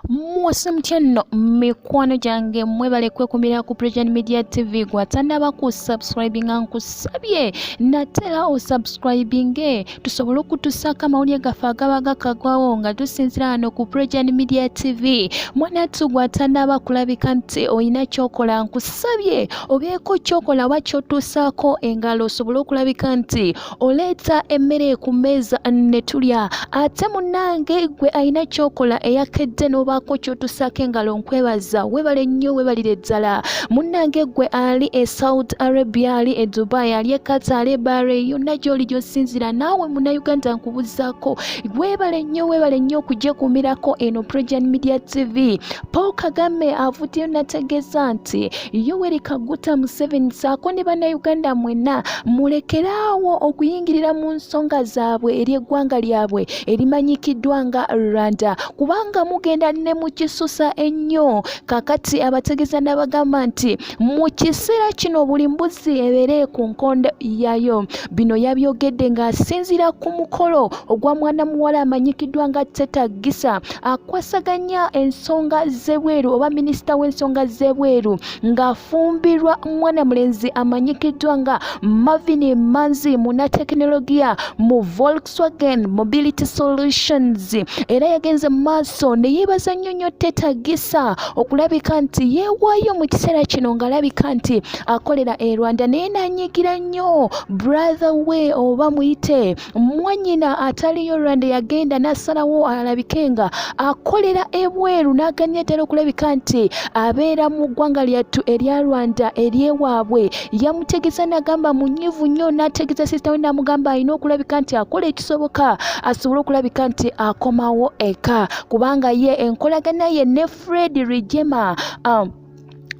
Mwase mutyenno mikwano gyange mwebale kwekumira ku President Media TV gwatandaba ku subscribinga nkusabye natera o subscribinge tusobole okutusaka mawulire gaffe agaba gakagwawo nga tusinzira hano ku President Media TV. Mwanatu gwatandaba kulabika nti oyina kyokola nkusabye obeeko kyokola wa kyotuusaako engalo osobole okulabika nti oleeta emmere ku mmeeza ne tulya. Ate munnange gwe ayina kyokola eyakedde n'obaako kyotuusaako engalo nkwebaza webale nnyo webalire ddala. Munnange gwe ali e Saudi Arabia, ali e Dubai, ali e Qatar, ali e Bahrain, yonna gy'oli gy'osinzira naawe Munnayuganda nkubuzaako webale nnyo okugyekuumirako eno President Media TV. Paul Kagame avuddeyo nategeeza nti Yoweri Kaguta Museveni saako ne Bannayuganda mwenna mulekeraawo okuyingirira mu nsonga zaabwe eri eggwanga lyabwe erimanyikiddwa nga Rwanda kubanga mugenda ne mu kisusa ennyo. Kakati abategeeza n'abagamba nti mu kiseera kino buli mbuzi ebeere ku nkondo yayo. Bino yabyogedde ng'asinziira ku mukolo ogwa mwana muwala amanyikiddwa nga Teta Gisa akwasaganya ensonga z'ebweru oba minisita w'ensonga z'ebweru ng'afumbirwa mwana mulenzi amanyikiddwa nga Marvin Manzi munnatekinologiya mu Volkswagen Mobility Solutions. Era yagenze mu maaso ne yeebaza nnyo Teta Gisa okulabika nti yeewaayo mu kiseera kino ng'alabika nti akolera e Rwanda naye n'anyigira nnyo brother we oba muyite mwannyina ataliyo Rwanda yagenda n'asalawo alabike nga akolera ebweru n'aganya ddala okulabika nti abeera mu ggwanga lyattu erya Rwanda ery'ewaabwe. Yamutegeeza n'agamba munyivu nnyo n'ategeeza sisita we n'amugamba alina okulabika nti akola ekisoboka asobole okulabika nti akomawo eka kubanga ye enkolagana ye ne Fred Rwigema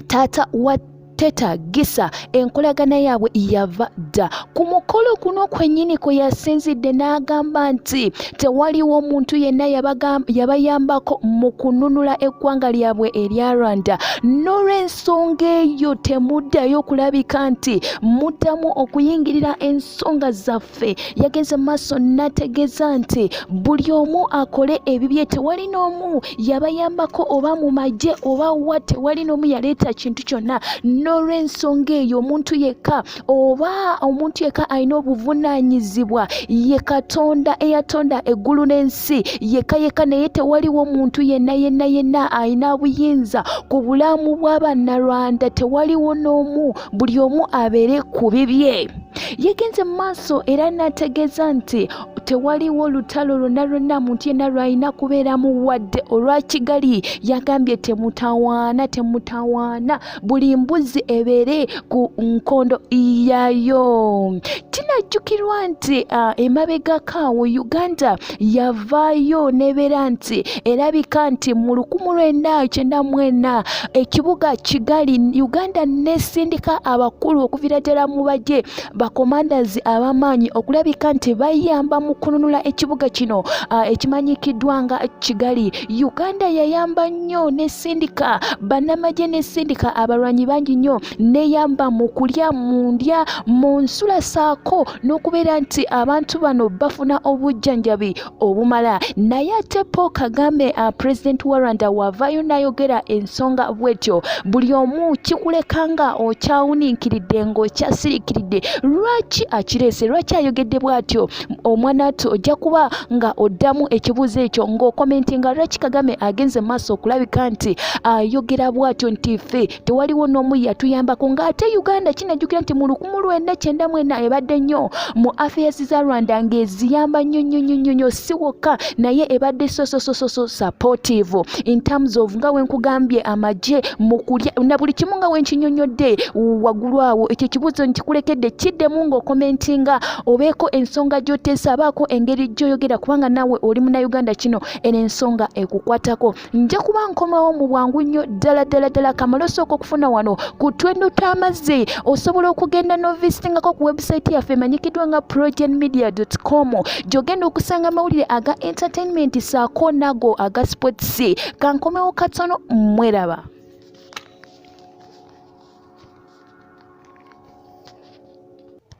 taata wa Teta Gisa enkolagana yaabwe yava dda. Ku mukolo kuno kwennyini kwe yasinzidde n'agamba nti tewaliwo omuntu yenna yabayambako mu kununula eggwanga lyabwe erya Rwanda. N'olw'ensonga eyo temuddayo kulabika nti muddamu okuyingirira ensonga zaffe. Yageze maaso n'ategeeza nti buli omu akole ebibye, tewali n'omu yabayambako oba mu magye oba wa, tewali n'omu yaleeta kintu kyonna. N'olw'ensonga eyo omuntu yekka alina obuvunaanyizibwa ye Katonda eyatonda eggulu n'ensi yekka naye tewaliwo omuntu yenna alina buyinza ku bulamu bw'Abannarwanda, tewaliwo n'omu, buli omu abeere ku bibye. Yegenze mu maaso era n'ategeeza nti tewaliwo lutalo lwonna muntu yenna lwalina kubeeramu wadde olwa Kigali. Yagambye temutawaana buli mbuzi ebeere ku nkondo yayo. Kinajjukirwa nti emabegakaawo Uganda yavaayo nebeera nti erabika nti mu 1994 ekibuga Kigali Uganda nesindika abakulu okuviira ddala mu bajje bakomandazi abamaanyi okulabika nti bayamba mu kununula ekibuga kino ekimanyikiddwa nga Kigali. Uganda yayamba nnyo nesindika bannamagye nesindika abalwanyi bangi nnyo neyamba mu kulya mu ndya mu nsula saako n'okubeera nti abantu bano bafuna obujjanjabi obumala. Naye ate Paul Kagame President wa Rwanda wavaayo n'ayogera ensonga bwetyo. Buli omu kikuleka nga okyawuniikiridde ng'okyasiriikiridde. Lwaki akireese? Lwaki ayogedde bw'atyo? Omwana atu ojja kuba nga oddamu ekibuuzo ekyo ng'okomentinga lwaki Kagame agenze maaso okulabika nti ayogera bw'atyo nti ffe tewaliwo n'omu yatuyambako. Ng'ate Uganda kinajjukira nti mu 1994 ebadde nnyo mu affairs za Rwanda ng'eziyamba nnyo si wokka naye ebadde so supportive in terms of nga wenkugambye amagye mu kulya na buli kimu nga wenkinyonyodde waggulu awo. Ekyo ekibuuzo nkikulekedde kiddemu ng'okomentinga obeeko ensonga gy'oteesa, abaako engeri gy'oyogera kubanga naawe oli Munnayuganda kino eno ensonga ekukwatako. Nja kuba nkomawo mu bwangu nnyo ddala kamala osooka okufuna wano ku Twendo Tw'Amazzi. Osobola okugenda n'ovisitingako ku website yaffe emanyikiddwa nga progenmedia.com gy'ogenda okusanga amawulire aga entertainment saako nago aga sports. Kankomewo katono mweraba.